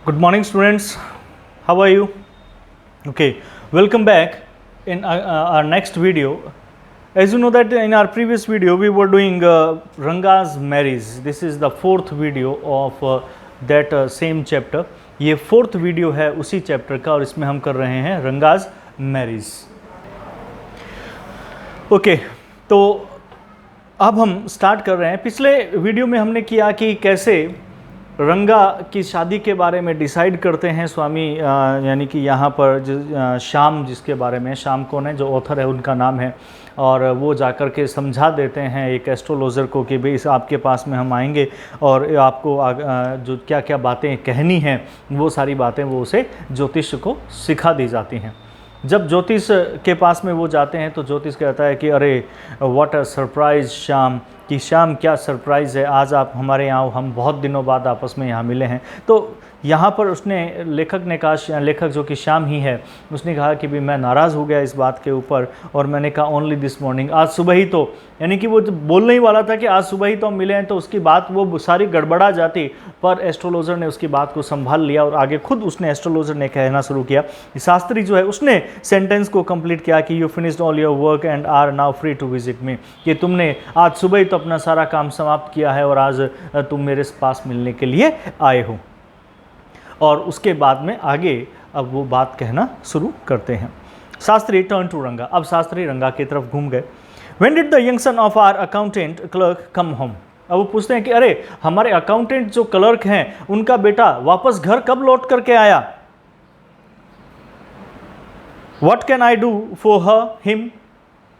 Good morning, students. How are you? Okay, welcome back in our next video. As you know that in our previous video we were doing Ranga's Marriage. This is the fourth video of that same chapter. ये fourth video है उसी chapter का और इसमें हम कर रहे हैं रंगाज मैरिज. ओके, तो अब हम स्टार्ट कर रहे हैं. पिछले वीडियो में हमने किया कि कैसे रंगा की शादी के बारे में डिसाइड करते हैं स्वामी, यानी कि यहाँ पर श्याम, जिसके बारे में, श्याम कौन है, जो ऑथर है उनका नाम है, और वो जाकर के समझा देते हैं एक एस्ट्रोलॉजर को कि भाई आपके पास में हम आएंगे और आपको जो क्या क्या बातें कहनी हैं वो सारी बातें वो उसे ज्योतिष को सिखा दी जाती हैं. जब ज्योतिष के पास में वो जाते हैं तो ज्योतिष कहता है कि अरे व्हाट अ सरप्राइज़ श्याम, कि श्याम क्या सरप्राइज़ है, आज आप हमारे यहाँ, हम बहुत दिनों बाद आपस में यहाँ मिले हैं. तो यहाँ पर उसने लेखक ने कहा, लेखक जो कि श्याम ही है, उसने कहा कि भी मैं नाराज़ हो गया इस बात के ऊपर, और मैंने कहा ओनली दिस मॉर्निंग, आज सुबह ही तो, यानी कि वो बोलने ही वाला था कि आज सुबह ही तो हम मिले हैं, तो उसकी बात वो सारी गड़बड़ा जाती, पर एस्ट्रोलॉजर ने उसकी बात को संभाल लिया और आगे खुद उसने एस्ट्रोलॉजर ने कहना शुरू किया. शास्त्री जो है उसने सेंटेंस को कंप्लीट किया कि you finished all your work and are now free to visit me, कि तुमने आज सुबह ही तो अपना सारा काम समाप्त किया है और आज तुम मेरे पास मिलने के लिए आए हो. और उसके बाद में आगे अब वो बात कहना शुरू करते हैं. शास्त्री टर्न टू रंगा. अब शास्त्री रंगा की तरफ घूम गए. When did the young son of our accountant clerk come home. अब वो पूछते हैं कि अरे हमारे अकाउंटेंट जो क्लर्क हैं उनका बेटा वापस घर कब लौट करके आया. What can I do for him,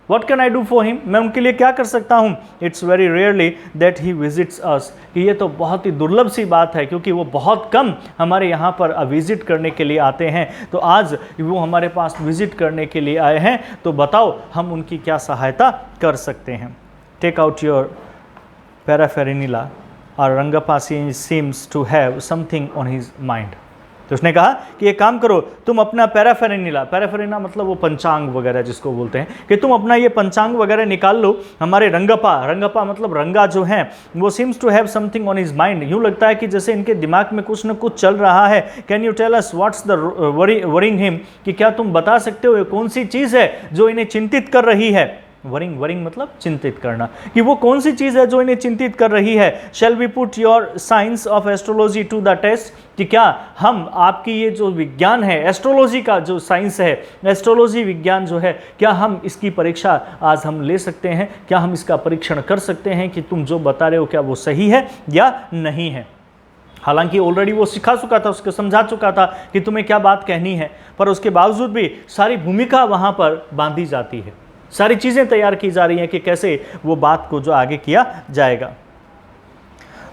What can I do for him? मैं उनके लिए क्या कर सकता हूँ. It's very rarely that he visits us. कि ये तो बहुत ही दुर्लभ सी बात है क्योंकि वो बहुत कम हमारे यहाँ पर विज़िट करने के लिए आते हैं. तो आज वो हमारे पास विज़िट करने के लिए आए हैं, तो बताओ हम उनकी क्या सहायता कर सकते हैं. Take out your paraphernalia. और Rangappa seems to have something on his mind. तो उसने कहा कि एक काम करो, तुम अपना पैराफेरेनिला मतलब वो पंचांग वगैरह जिसको बोलते हैं, कि तुम अपना ये पंचांग वगैरह निकाल लो. हमारे रंगप्पा मतलब रंगा जो है वो seems to have something on his mind. यूँ लगता है कि जैसे इनके दिमाग में कुछ न कुछ चल रहा है. Can you tell us what's the worrying him, कि क्या तुम बता सकते हो कौन सी चीज़ है जो इन्हें चिंतित कर रही है. वरिंग मतलब चिंतित करना, कि वो कौन सी चीज़ है जो इन्हें चिंतित कर रही है. Shall we put your science of astrology to the test, कि क्या हम आपकी ये जो विज्ञान है, एस्ट्रोलॉजी का जो साइंस है, एस्ट्रोलॉजी विज्ञान जो है, क्या हम इसकी परीक्षा आज हम ले सकते हैं, क्या हम इसका परीक्षण कर सकते हैं कि तुम जो बता रहे हो क्या वो सही है या नहीं है. हालांकि ऑलरेडी वो सिखा चुका था, उसको समझा चुका था कि तुम्हें क्या बात कहनी है, पर उसके बावजूद भी सारी भूमिका वहाँ पर बांधी जाती है, सारी चीज़ें तैयार की जा रही हैं कि कैसे वो बात को जो आगे किया जाएगा.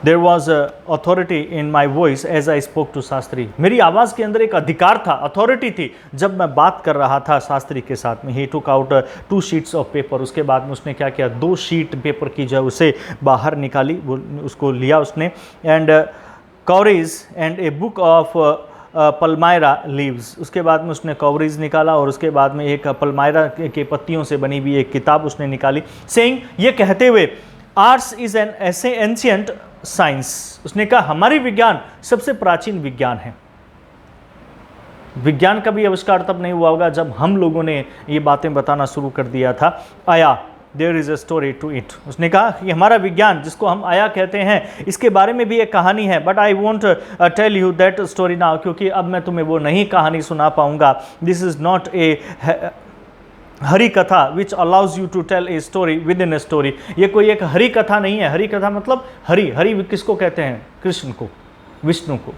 There was authority in my voice as I spoke to Shastri. मेरी आवाज़ के अंदर एक अधिकार था, अथॉरिटी थी जब मैं बात कर रहा था शास्त्री के साथ में. He took out 2 sheets of paper. उसके बाद में उसने क्या किया, 2 शीट पेपर की जो है उसे बाहर निकाली, वो उसको लिया उसने. And coverage and a book of Palmyra leaves. उसके बाद में उसने कवरेज निकाला और उसके बाद में एक पल्मायरा के पत्तियों से बनी हुई एक किताब उसने निकाली. सेइंग, ये कहते हुए, आर्ट्स इज एन ऐसे एंशियंट साइंस. उसने कहा हमारी विज्ञान सबसे प्राचीन विज्ञान है. विज्ञान का भी आविष्कार तब नहीं हुआ होगा जब हम लोगों ने ये बातें बताना शुरू कर दिया था. आया, there is a story to it. उसने कहा कि हमारा विज्ञान, जिसको हम आया कहते हैं, इसके बारे में भी एक कहानी है. But I want tell you that story now, क्योंकि अब मैं तुम्हें वो नहीं कहानी सुना पाऊंगा. This is not a Harikatha which allows you to tell a story within a story. ये कोई एक हरी कथा नहीं है. हरी कथा मतलब हरी किसको कहते हैं, कृष्ण को, विष्णु को.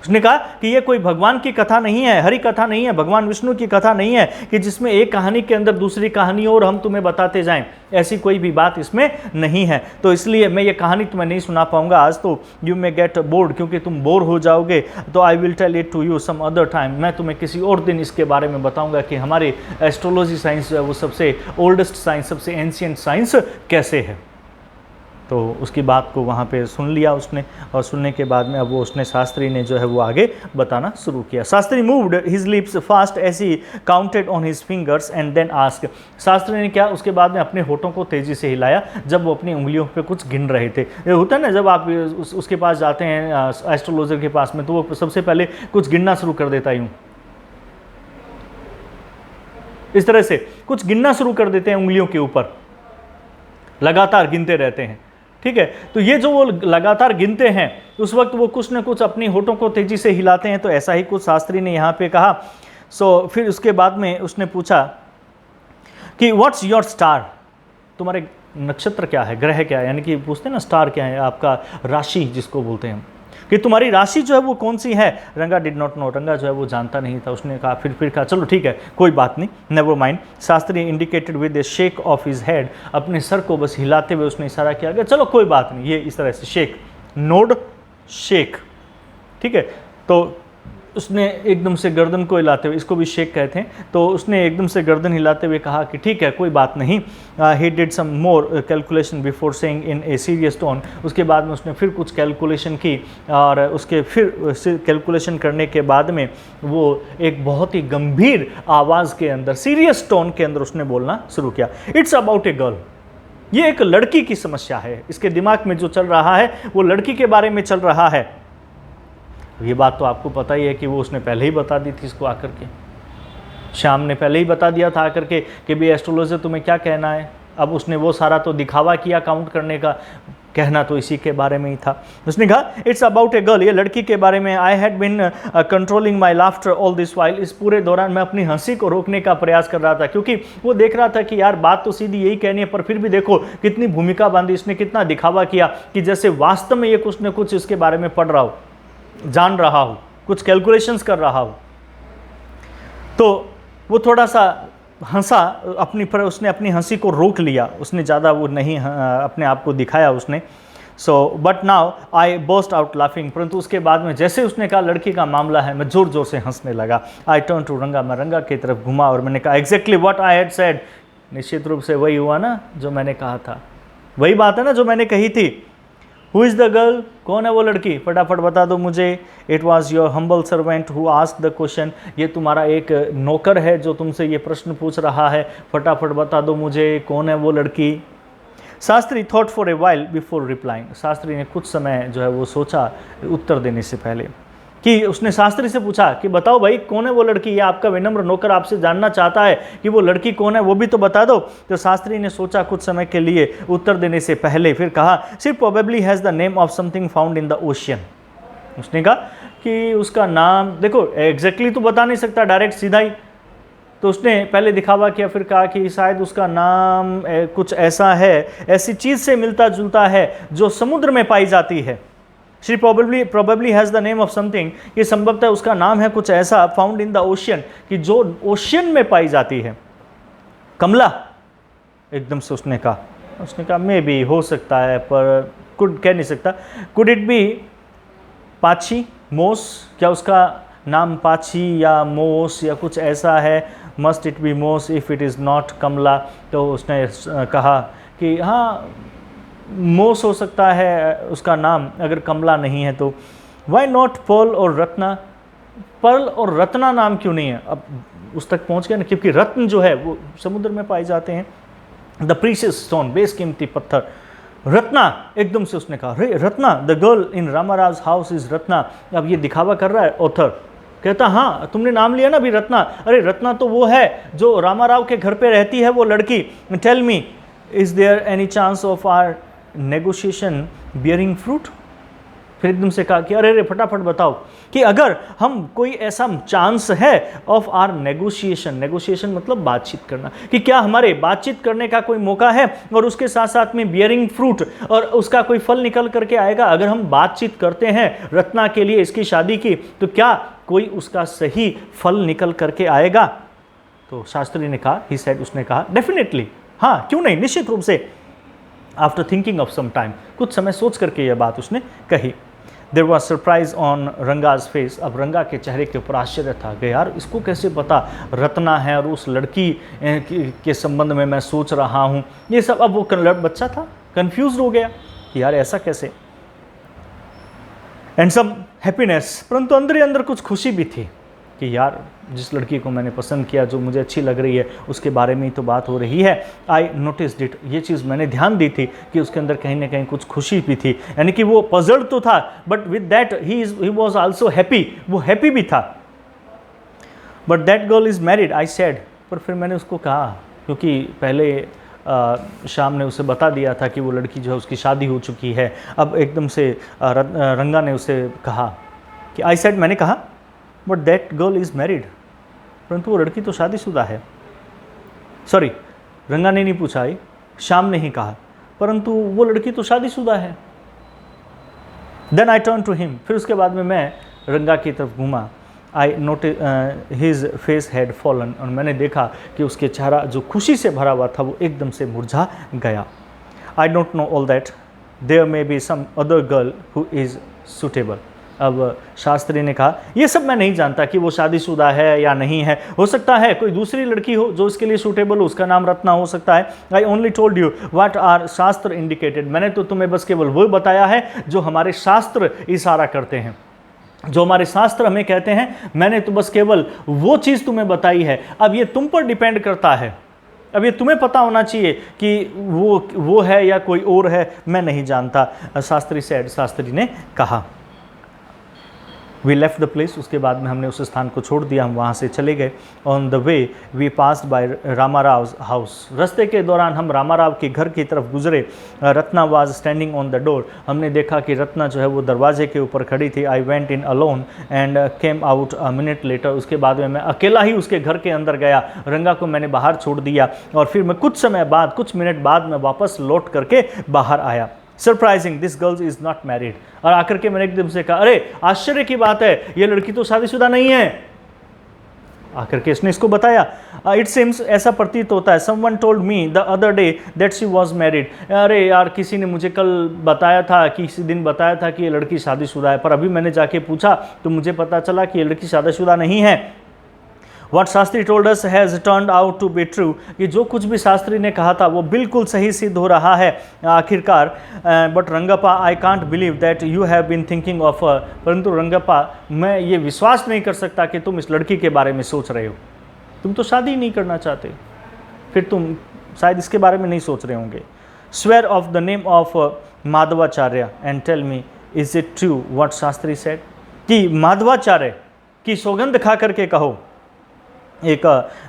उसने कहा कि ये कोई भगवान की कथा नहीं है, हरी कथा नहीं है, भगवान विष्णु की कथा नहीं है कि जिसमें एक कहानी के अंदर दूसरी कहानी और हम तुम्हें बताते जाएं. ऐसी कोई भी बात इसमें नहीं है. तो इसलिए मैं ये कहानी तुम्हें नहीं सुना पाऊंगा आज. तो यू मे गेट बोर्ड, क्योंकि तुम बोर हो जाओगे. तो I will tell it to you some other time. मैं तुम्हें किसी और दिन इसके बारे में बताऊंगा कि हमारी एस्ट्रोलॉजी साइंस जो है वो सबसे ओल्डेस्ट साइंस, सबसे एंशियंट साइंस कैसे है. तो उसकी बात को वहाँ पे सुन लिया उसने, और सुनने के बाद में अब वो उसने शास्त्री ने जो है वो आगे बताना शुरू किया। Shastri moved his lips fast as he counted on his fingers and then asked. Shastri ने क्या उसके बाद में अपने होठों को तेज़ी से हिलाया जब वो अपनी उंगलियों पे कुछ गिन रहे थे। ये होता है ना जब आप उसके पास जाते हैं एस्ट्रोलॉजर के पास में, तो वो सबसे पहले कुछ गिनना शुरू कर देता है, यूँ इस तरह से कुछ गिनना शुरू कर देते हैं उंगलियों के ऊपर, लगातार गिनते रहते हैं। ठीक है, तो ये जो वो लगातार गिनते हैं उस वक्त वो कुछ न कुछ अपनी होठों को तेजी से हिलाते हैं, तो ऐसा ही कुछ शास्त्री ने यहाँ पे कहा। फिर उसके बाद में उसने पूछा कि व्हाट्स योर स्टार, तुम्हारे नक्षत्र क्या है, ग्रह क्या है, यानी कि पूछते हैं ना स्टार क्या है, आपका राशि जिसको बोलते हैं, कि तुम्हारी राशि जो है वो कौन सी है। रंगा डिड नॉट नो, रंगा जो है वो जानता नहीं था। उसने कहा फिर कहा चलो ठीक है कोई बात नहीं, never mind. Shastri indicated with A shake of his head, अपने सर को बस हिलाते हुए उसने इशारा किया कि चलो कोई बात नहीं, ये इस तरह से शेक, नोड शेक। ठीक है, तो उसने एकदम से गर्दन को हिलाते हुए, इसको भी शेक कहते हैं, तो उसने एकदम से गर्दन हिलाते हुए कहा कि ठीक है कोई बात नहीं। He did some more calculation before saying in a serious tone. उसके बाद में उसने फिर कुछ कैलकुलेशन की, और उसके फिर कैलकुलेशन करने के बाद में वो एक बहुत ही गंभीर आवाज़ के अंदर, सीरियस टोन के अंदर उसने बोलना शुरू किया। इट्स अबाउट ए गर्ल, ये एक लड़की की समस्या है। इसके दिमाग में जो चल रहा है वो लड़की के बारे में चल रहा है। ये बात तो आपको पता ही है कि वो उसने पहले ही बता दी थी इसको आकर के, शाम ने पहले ही बता दिया था आकर के कि भाई एस्ट्रोलॉजर तुम्हें क्या कहना है। अब उसने वो सारा तो दिखावा किया काउंट करने का, कहना तो इसी के बारे में ही था। उसने कहा इट्स अबाउट ए गर्ल, ये लड़की के बारे में। I had been controlling my laughter all this while, इस पूरे दौरान मैं अपनी हंसी को रोकने का प्रयास कर रहा था, क्योंकि वो देख रहा था कि यार बात तो सीधी यही कहनी है, पर फिर भी देखो कितनी भूमिका बांधी इसने, कितना दिखावा किया कि जैसे वास्तव में ये कुछ न कुछ इसके बारे में पढ़ रहा हो, जान रहा हो, कुछ कैलकुलेशंस कर रहा हो। तो वो थोड़ा सा हंसा, उसने अपनी हंसी को रोक लिया, उसने ज़्यादा वो नहीं अपने आप को दिखाया उसने। But now I burst out laughing, परंतु उसके बाद में जैसे उसने कहा लड़की का मामला है, मैं ज़ोर ज़ोर से हंसने लगा। आई टर्न टू रंगा, मैं रंगा की तरफ घुमा और मैंने कहा exactly what I had said, निश्चित रूप से वही हुआ ना जो मैंने कहा था, वही बात है ना जो मैंने कही थी। हु इज़ द गर्ल, कौन है वो लड़की, फटाफट बता दो मुझे। It was your humble servant who asked the question, ये तुम्हारा एक नौकर है जो तुमसे ये प्रश्न पूछ रहा है, फटाफट बता दो मुझे कौन है वो लड़की। Shastri thought for a while before replying, Shastri ने कुछ समय जो है वो सोचा उत्तर देने से पहले, कि उसने शास्त्री से पूछा कि बताओ भाई कौन है वो लड़की, ये आपका विनम्र नौकर आपसे जानना चाहता है कि वो लड़की कौन है, वो भी तो बता दो। तो शास्त्री ने सोचा कुछ समय के लिए उत्तर देने से पहले, फिर कहा she probably has the name of something found in the ocean. उसने कहा कि उसका नाम, देखो एग्जैक्टली तो बता नहीं सकता डायरेक्ट सीधा ही, तो उसने पहले दिखावा किया, फिर कहा कि शायद उसका नाम कुछ ऐसा है, ऐसी चीज़ से मिलता जुलता है जो समुद्र में पाई जाती है। She probably has the name of something, ये संभवतः उसका नाम है कुछ ऐसा, फाउंड इन द ओशियन, कि जो ओशियन में पाई जाती है। कमला, एकदम से उसने कहा मे बी, हो सकता है, पर कुड कह नहीं सकता। कुड इट बी पाची, मोस, क्या उसका नाम पाची या मोस या कुछ ऐसा है। मस्ट इट बी मोस इफ इट इज़ नॉट कमला, तो उसने कहा कि हाँ मोस हो सकता है उसका नाम, अगर कमला नहीं है तो। वाई नॉट पर्ल और रत्ना, पर्ल और रत्ना नाम क्यों नहीं है। अब उस तक पहुंच गए ना, क्योंकि रत्न जो है वो समुद्र में पाए जाते हैं। द प्रीशियस स्टोन, बेशकीमती पत्थर। रत्ना, एकदम से उसने कहा रे Ratna, the girl in Ramarao house is Ratna. अब ये दिखावा कर रहा है ऑथर, कहता हाँ तुमने नाम लिया ना अभी रत्ना, अरे रत्ना तो वो है जो रामाराव के घर पे रहती है वो लड़की। Tell me is there any chance of our negotiation bearing fruit. फिर एकदम से कहा कि अरे फटाफट बताओ कि अगर हम कोई ऐसा चांस है ऑफ आर नेगोशिएशन, नेगोशिएशन मतलब बातचीत करना, कि क्या हमारे बातचीत करने का कोई मौका है, और उसके साथ साथ में बियरिंग फ्रूट, और उसका कोई फल निकल करके आएगा। अगर हम बातचीत करते हैं रत्ना के लिए इसकी शादी की, तो क्या कोई उसका सही फल निकल करके आएगा। तो शास्त्री ने कहा, ही सेड, उसने कहा डेफिनेटली, हाँ क्यों नहीं, निश्चित रूप से। After thinking of some time, कुछ समय सोच करके यह बात उसने कही। There was surprise on Ranga's face, अब रंगा के चेहरे के ऊपर आश्चर्य था कि यार इसको कैसे पता रत्ना है और उस लड़की के संबंध में मैं सोच रहा हूँ ये सब। अब वो बच्चा था, कन्फ्यूज हो गया। कि यार ऐसा कैसे, एंड सम हैप्पीनेस, परंतु अंदर ही अंदर कुछ खुशी भी थी कि यार जिस लड़की को मैंने पसंद किया, जो मुझे अच्छी लग रही है, उसके बारे में ही तो बात हो रही है। आई नोटिस्ड इट, ये चीज़ मैंने ध्यान दी थी कि उसके अंदर कहीं ना कहीं कुछ खुशी भी थी, यानी कि वो पजल्ड तो था but with that he was also happy, वो हैप्पी भी था। But that girl is married, I said, पर फिर मैंने उसको कहा, क्योंकि पहले शाम ने उसे बता दिया था कि वो लड़की जो है उसकी शादी हो चुकी है। अब एकदम से रंगा ने उसे कहा कि आई सेड, मैंने कहा but that girl is married, परंतु वो लड़की तो शादीशुदा है। सॉरी, रंगा ने नहीं पूछा, शाम ने ही कहा, परंतु वो लड़की तो शादीशुदा है। Then I turn to him, फिर उसके बाद में मैं रंगा की तरफ घूमा। I notice his face had fallen, और मैंने देखा कि उसके चेहरा जो खुशी से भरा हुआ था वो एकदम से मुरझा गया। I don't know all that, there may be some other girl who is suitable. अब शास्त्री ने कहा, ये सब मैं नहीं जानता कि वो शादीशुदा है या नहीं है, हो सकता है कोई दूसरी लड़की हो जो इसके लिए सूटेबल हो, उसका नाम रत्ना हो सकता है। I only told you what our shastra indicated, मैंने तो तुम्हें बस केवल वो बताया है जो हमारे शास्त्र इशारा करते हैं, जो हमारे शास्त्र हमें कहते हैं, मैंने तो बस केवल वो चीज़ तुम्हें बताई है। अब ये तुम पर डिपेंड करता है, अब ये तुम्हें पता होना चाहिए कि वो है या कोई और है, मैं नहीं जानता। शास्त्री सेड, शास्त्री ने कहा। वी लेफ्ट द प्लेस, उसके बाद में हमने उस स्थान को छोड़ दिया, हम वहाँ से चले गए। On the way we passed by Ramarao house, रास्ते के दौरान हम रामाराव के घर की तरफ गुजरे। Ratna was standing on the door, हमने देखा कि रत्ना जो है वो दरवाजे के ऊपर खड़ी थी। I went in alone and came out a minute later, उसके बाद में मैं अकेला ही उसके घर के अंदर गया, रंगा को मैंने बाहर छोड़ दिया और फिर मैं कुछ समय बाद, कुछ मिनट बाद में वापस लौट करके बाहर आया। Surprising, this girl is not married, और आकर के मैंने एकदम से कहा, अरे आश्चर्य की बात है, ये लड़की तो शादीशुदा नहीं है। आकर के इसने इसको बताया। इट सीम्स, ऐसा प्रतीत होता है, someone told me the other day that she was married, अरे यार किसी ने मुझे कल बताया था, किसी दिन बताया था कि ये लड़की शादीशुदा है, पर अभी मैंने जाके पूछा तो मुझे पता चला कि ये लड़की शादीशुदा नहीं है। What Shastri told us has turned out to be true, कि जो कुछ भी शास्त्री ने कहा था वो बिल्कुल सही सिद्ध हो रहा है आखिरकार। But Rangappa, I can't believe that you have been thinking of her, परंतु रंगप्पा मैं ये विश्वास नहीं कर सकता कि तुम इस लड़की के बारे में सोच रहे हो, तुम तो शादी नहीं करना चाहते, फिर तुम शायद इसके बारे में नहीं सोच रहे होंगे। Swear of the name of Madhavacharya and tell me is it true what Shastri said, कि माधवाचार्य की सौगंध खा करके कहो। एक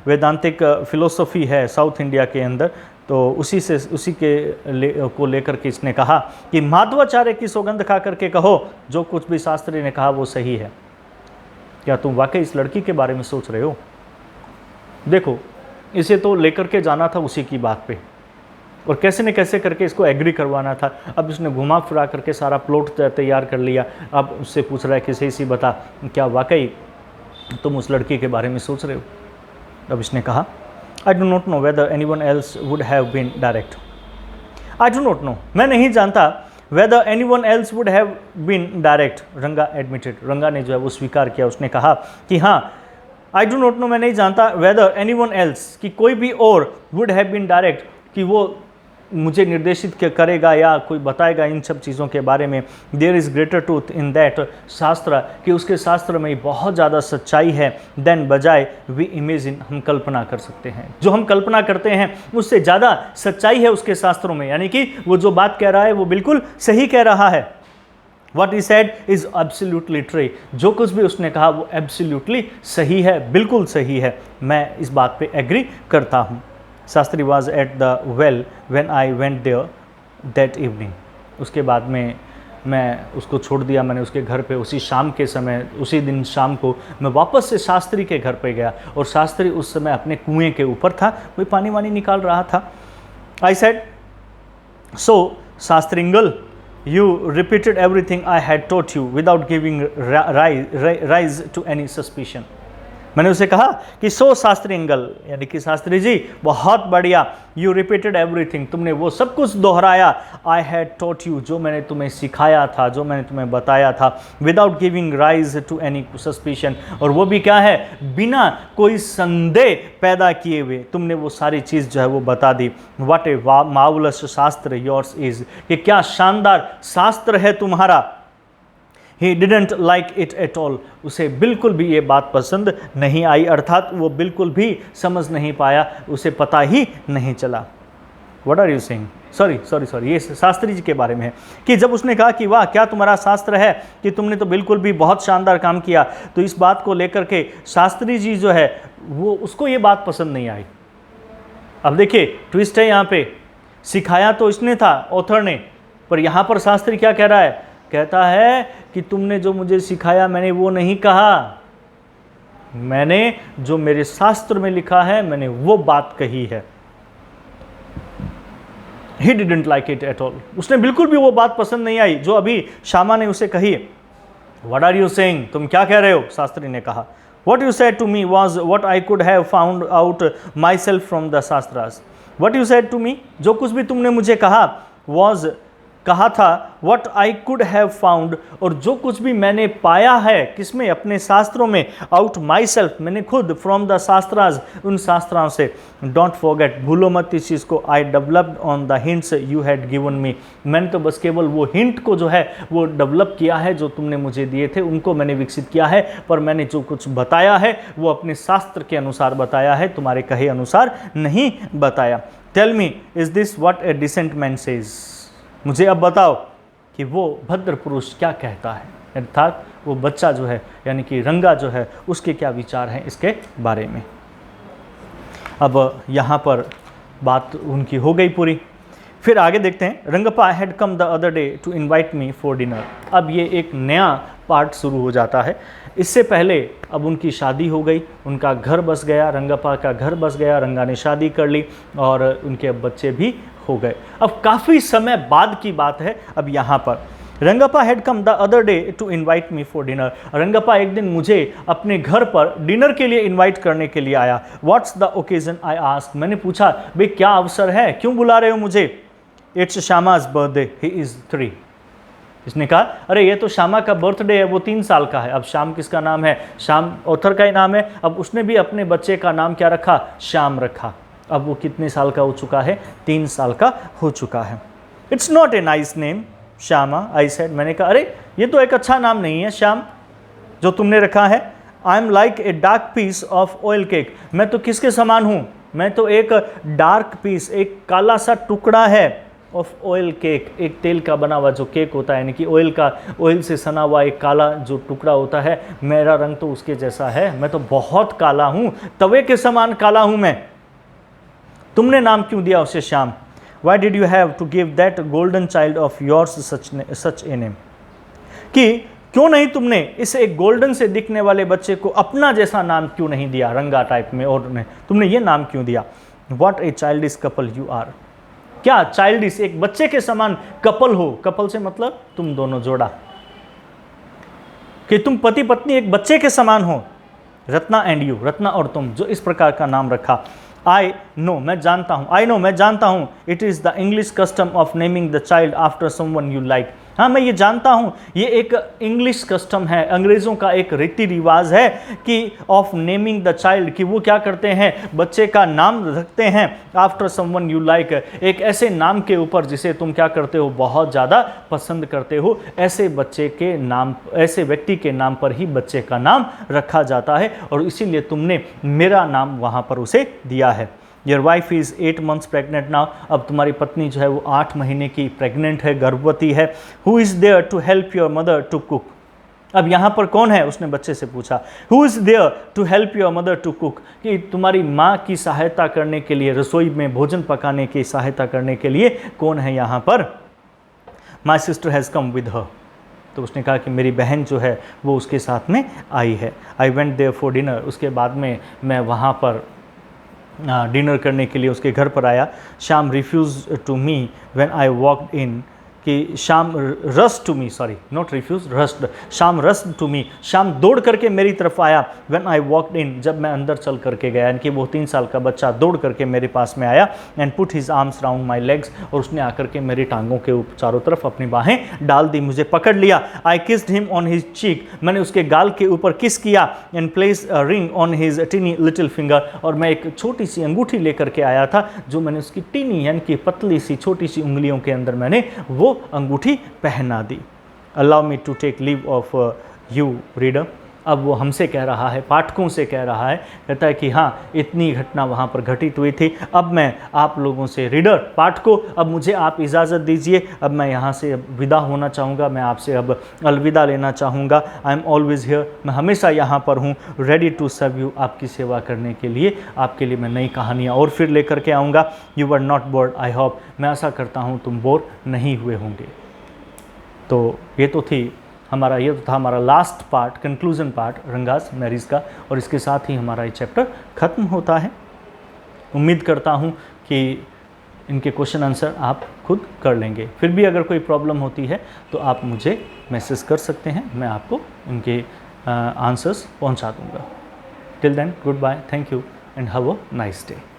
वेदांतिक फिलोसफी है साउथ इंडिया के अंदर, तो उसी को लेकर के इसने कहा कि माधवाचार्य की सौगंध खा करके कहो, जो कुछ भी शास्त्री ने कहा वो सही है। क्या तुम वाकई इस लड़की के बारे में सोच रहे हो? देखो, इसे तो लेकर के जाना था उसी की बात पे, और कैसे न कैसे करके इसको एग्री करवाना था। अब इसने घुमा फिरा करके सारा प्लॉट तैयार कर लिया। अब उससे पूछ रहा है कि सही सी बता, क्या वाकई तुम उस लड़की के बारे में सोच रहे हो? अब इसने कहा, I do not know whether anyone else would have been direct. I do not know, मैं नहीं जानता, whether anyone else would have been direct, Ranga admitted, Ranga ने जो है वो स्वीकार किया। उसने कहा कि हाँ, आई डू नॉट नो, मैं नहीं जानता, वेदर एनीवन एल्स, कि कोई भी और, वुड हैव बीन डायरेक्ट, कि वो मुझे निर्देशित करेगा या कोई बताएगा इन सब चीज़ों के बारे में। There is greater truth in that shastra, कि उसके शास्त्र में बहुत ज़्यादा सच्चाई है, देन बजाय वी इमेजिन, हम कल्पना कर सकते हैं। जो हम कल्पना करते हैं उससे ज़्यादा सच्चाई है उसके शास्त्रों में, यानी कि वो जो बात कह रहा है वो बिल्कुल सही कह रहा है। What he said is absolutely true, जो कुछ भी उसने कहा वो एब्सोल्युटली सही है, बिल्कुल सही है, मैं इस बात पे एग्री करता हूँ। Shastri was at the well when I went there that evening, उसके बाद में मैं उसको छोड़ दिया, मैंने उसके घर पे उसी शाम के समय, उसी दिन शाम को मैं वापस से शास्त्री के घर पे गया, और शास्त्री उस समय अपने कुएं के ऊपर था, कोई पानी वानी निकाल रहा था। I said, so शास्त्रिंगल, you repeated everything I had taught you without giving rise to any suspicion. मैंने उसे कहा कि सो शास्त्री अंकल, यानी कि शास्त्री जी बहुत बढ़िया, यू रिपीटेड एवरीथिंग, तुमने वो सब कुछ दोहराया, आई हैड टॉट यू, जो मैंने तुम्हें सिखाया था, जो मैंने तुम्हें बताया था, without giving rise to any suspicion, और वो भी क्या है, बिना कोई संदेह पैदा किए हुए तुमने वो सारी चीज़ जो है वो बता दी। व्हाट ए मार्वलस शास्त्र योर्स इज, कि क्या शानदार शास्त्र है तुम्हारा। He didn't like it at all, उसे बिल्कुल भी ये बात पसंद नहीं आई, अर्थात वो बिल्कुल भी समझ नहीं पाया, उसे पता ही नहीं चला। What are you saying? Sorry, ये शास्त्री जी के बारे में है कि जब उसने कहा कि वाह क्या तुम्हारा शास्त्र है, कि तुमने तो बिल्कुल भी बहुत शानदार काम किया, तो इस बात को लेकर के शास्त्री जी जो है वो उसको ये बात पसंद नहीं आई। अब देखिए ट्विस्ट है यहाँ पे, सिखाया तो इसने था, ऑथर ने, पर यहाँ पर शास्त्री क्या कह रहा है, कहता है कि तुमने जो मुझे सिखाया मैंने वो नहीं कहा, मैंने जो मेरे शास्त्र में लिखा है मैंने वो बात कही है। He didn't like it at all, उसने बिल्कुल भी वो बात पसंद नहीं आई जो अभी श्यामा ने उसे कही। What are you saying, तुम क्या कह रहे हो, शास्त्री ने कहा। What you said to me was what I could have found out myself from the Shastras. What you said to me, जो कुछ भी तुमने मुझे कहा, was कहा था, what I could have found, और जो कुछ भी मैंने पाया है, किसमें, अपने शास्त्रों में, out myself, मैंने खुद, from the शास्त्रास, उन शास्त्रों से। Don't forget, भूलो मत इस चीज़ को, I developed on the hints you had given me, मैंने तो बस केवल वो हिंट को जो है वो डेवलप किया है जो तुमने मुझे दिए थे, उनको मैंने विकसित किया है, पर मैंने जो कुछ बताया है वो अपने शास्त्र के अनुसार बताया है, तुम्हारे कहे अनुसार नहीं बताया। Tell me, is this what a decent man says, मुझे अब बताओ कि वो भद्र पुरुष क्या कहता है, अर्थात वो बच्चा जो है यानी कि रंगा जो है उसके क्या विचार हैं इसके बारे में। अब यहाँ पर बात उनकी हो गई पूरी। फिर आगे देखते हैं, Rangappa had come the other day to invite me for dinner. अब ये एक नया पार्ट शुरू हो जाता है। इससे पहले अब उनकी शादी हो गई, उनका घर बस गया, रंगप्पा का घर बस गया, रंगा ने शादी कर ली और उनके अब बच्चे भी हो गए। अब काफ़ी समय बाद की बात है। अब यहाँ पर Rangappa had come the other day to invite me for dinner. Rangappa एक दिन मुझे अपने घर पर डिनर के लिए इनवाइट करने के लिए आया। What's the occasion, I ask, मैंने पूछा भाई क्या अवसर है, क्यों बुला रहे हो मुझे। It's Shyama's birthday, he is 3। इसने कहा अरे ये तो श्यामा का बर्थडे है, वो 3 साल का है। अब श्याम किसका नाम है, श्याम ऑथर का ही नाम है। अब उसने भी अपने बच्चे का नाम क्या रखा, श्याम रखा। अब वो कितने साल का हो चुका है, 3 साल का हो चुका है। It's not a nice name Shyama, I said, मैंने कहा अरे ये तो एक अच्छा नाम नहीं है श्याम जो तुमने रखा है। I am like a dark piece of oil cake, मैं तो किसके समान हूँ, मैं तो एक डार्क पीस, एक काला सा टुकड़ा है, ऑफ ऑयल केक, एक तेल का बना हुआ जो केक होता है, यानी कि ऑयल से सना हुआ एक काला जो टुकड़ा होता है, मेरा रंग तो उसके जैसा है, मैं तो बहुत काला हूँ, तवे के समान काला हूँ मैं। तुमने नाम क्यों दिया उसे Shyam. Why did you have to give that golden child of yours such a name? कि क्यों नहीं तुमने इस एक गोल्डन से दिखने वाले बच्चे को अपना जैसा नाम क्यों नहीं दिया, रंगा टाइप में, और तुमने ये नाम क्यों दिया। What a childish couple you are, क्या चाइल्डिश, एक बच्चे के समान कपल हो। कपल से मतलब तुम दोनों जोड़ा, कि तुम पति पत्नी एक बच्चे के समान हो। रत्ना एंड यू, रत्ना और तुम, जो इस प्रकार का नाम रखा। आई नो, मैं जानता हूँ, आई नो, मैं जानता हूँ। It is the English custom of naming the child after someone you like. हाँ मैं ये जानता हूँ, ये एक इंग्लिश कस्टम है, अंग्रेज़ों का एक रीति रिवाज है कि ऑफ नेमिंग द चाइल्ड, कि वो क्या करते हैं, बच्चे का नाम रखते हैं आफ्टर समवन यू लाइक, एक ऐसे नाम के ऊपर जिसे तुम क्या करते हो, बहुत ज़्यादा पसंद करते हो। ऐसे बच्चे के नाम, ऐसे व्यक्ति के नाम पर ही बच्चे का नाम रखा जाता है, और इसीलिए तुमने मेरा नाम वहाँ पर उसे दिया है। Your wife is 8 months pregnant now, अब तुम्हारी पत्नी जो है वो 8 महीने की प्रेग्नेंट है, गर्भवती है। Who is there to help your mother to cook? अब यहाँ पर कौन है, उसने बच्चे से पूछा। Who is there to help your mother to cook? कि तुम्हारी माँ की सहायता करने के लिए, रसोई में भोजन पकाने की सहायता करने के लिए कौन है यहाँ पर। My sister has come with her, तो उसने कहा कि मेरी बहन जो है वो उसके साथ में आई है। I went there for dinner, उसके बाद में मैं वहाँ पर डिनर करने के लिए उसके घर पर आया। Shyam refuse to me when I walked in, कि Sham rushed to me, sorry not refuse, rushed, Sham rushed to me, Sham दौड़ करके मेरी तरफ आया। व्हेन आई वॉकड इन, जब मैं अंदर चल करके गया, यानी कि वो 3 साल का बच्चा दौड़ करके मेरे पास में आया। And put his arms round my legs, और उसने आकर के मेरी टांगों के चारों तरफ अपनी बाहें डाल दी, मुझे पकड़ लिया। I kissed him on his cheek, मैंने उसके गाल के ऊपर किस किया। And place a ring on his tiny little finger, और मैं एक छोटी सी अंगूठी लेकर के आया था जो मैंने उसकी टीनी यानी कि पतली सी छोटी सी उंगलियों के अंदर मैंने वो अंगूठी पहना दी। Allow me to take leave of you reader, अब वो हमसे कह रहा है, पाठकों से कह रहा है, कहता है कि हाँ इतनी घटना वहाँ पर घटित हुई थी, अब मैं आप लोगों से, रीडर पाठकों, अब मुझे आप इजाज़त दीजिए, अब मैं यहाँ से विदा होना चाहूँगा, मैं आपसे अब अलविदा लेना चाहूँगा। आई एम ऑलवेज़ हियर, मैं हमेशा यहाँ पर हूँ, रेडी टू सर्व यू, आपकी सेवा करने के लिए, आपके लिए मैं नई कहानियाँ और फिर लेकर के आऊँगा। You were not board I hope, मैं आशा करता हूँ तुम बोर नहीं हुए होंगे। तो ये तो था हमारा last part, conclusion part Ranga's marriage का, और इसके साथ ही हमारा ये चैप्टर ख़त्म होता है। उम्मीद करता हूँ कि इनके क्वेश्चन आंसर आप खुद कर लेंगे। फिर भी अगर कोई प्रॉब्लम होती है तो आप मुझे मैसेज कर सकते हैं, मैं आपको इनके आंसर्स पहुँचा दूँगा। Till then good bye, thank you and have a nice day.